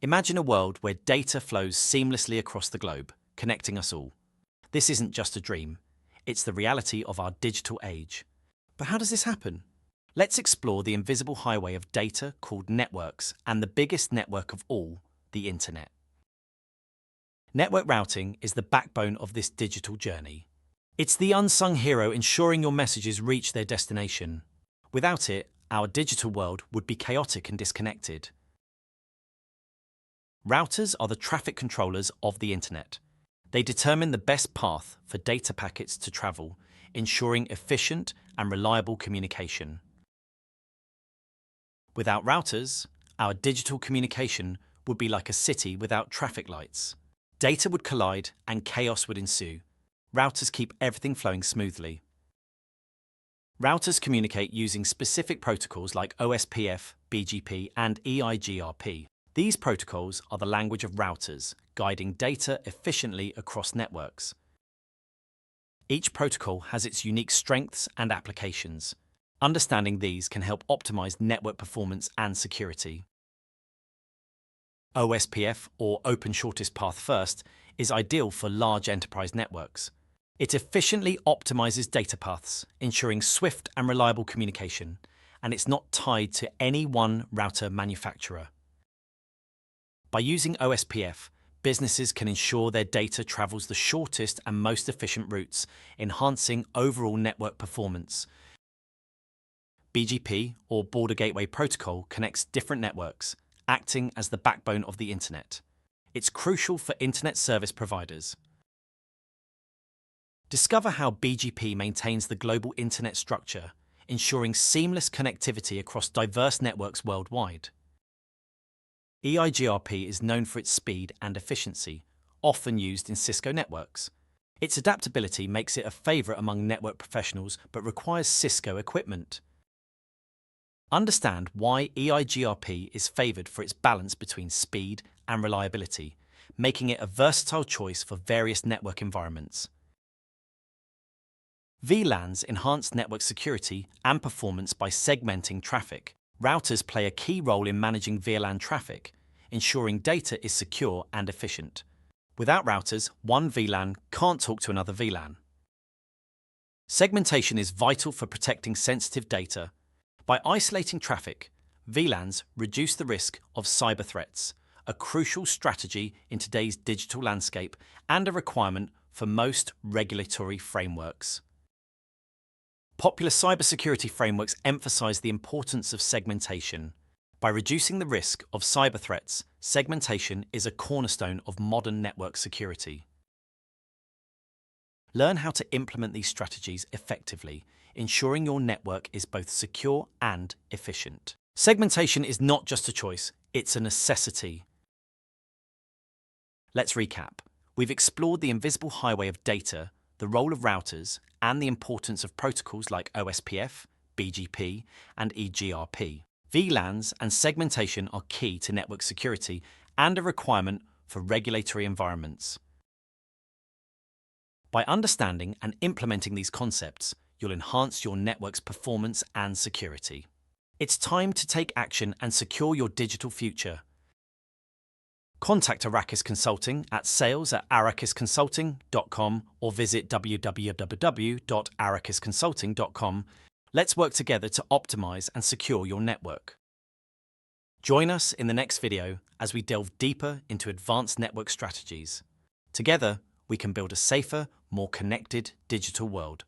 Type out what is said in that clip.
Imagine a world where data flows seamlessly across the globe, connecting us all. This isn't just a dream, it's the reality of our digital age. But how does this happen? Let's explore the invisible highway of data called networks and the biggest network of all, the internet. Network routing is the backbone of this digital journey. It's the unsung hero ensuring your messages reach their destination. Without it, our digital world would be chaotic and disconnected. Routers are the traffic controllers of the internet. They determine the best path for data packets to travel, ensuring efficient and reliable communication. Without routers, our digital communication would be like a city without traffic lights. Data would collide and chaos would ensue. Routers keep everything flowing smoothly. Routers communicate using specific protocols like OSPF, BGP, and EIGRP. These protocols are the language of routers, guiding data efficiently across networks. Each protocol has its unique strengths and applications. Understanding these can help optimize network performance and security. OSPF, or Open Shortest Path First, is ideal for large enterprise networks. It efficiently optimizes data paths, ensuring swift and reliable communication, and it's not tied to any one router manufacturer. By using OSPF, businesses can ensure their data travels the shortest and most efficient routes, enhancing overall network performance. BGP, or Border Gateway Protocol, connects different networks, acting as the backbone of the internet. It's crucial for internet service providers. Discover how BGP maintains the global internet structure, ensuring seamless connectivity across diverse networks worldwide. EIGRP is known for its speed and efficiency, often used in Cisco networks. Its adaptability makes it a favorite among network professionals but requires Cisco equipment. Understand why EIGRP is favored for its balance between speed and reliability, making it a versatile choice for various network environments. VLANs enhance network security and performance by segmenting traffic. Routers play a key role in managing VLAN traffic, ensuring data is secure and efficient. Without routers, one VLAN can't talk to another VLAN. Segmentation is vital for protecting sensitive data. By isolating traffic, VLANs reduce the risk of cyber threats, a crucial strategy in today's digital landscape and a requirement for most regulatory frameworks. Popular cybersecurity frameworks emphasize the importance of segmentation. By reducing the risk of cyber threats, segmentation is a cornerstone of modern network security. Learn how to implement these strategies effectively, ensuring your network is both secure and efficient. Segmentation is not just a choice, it's a necessity. Let's recap. We've explored the invisible highway of data, the role of routers, and the importance of protocols like OSPF, BGP, and EIGRP. VLANs and segmentation are key to network security and a requirement for regulatory environments. By understanding and implementing these concepts, you'll enhance your network's performance and security. It's time to take action and secure your digital future. Contact Arrakis Consulting at sales@arrakisconsulting.com or visit www.arrakisconsulting.com. Let's work together to optimize and secure your network. Join us in the next video as we delve deeper into advanced network strategies. Together, we can build a safer, more connected digital world.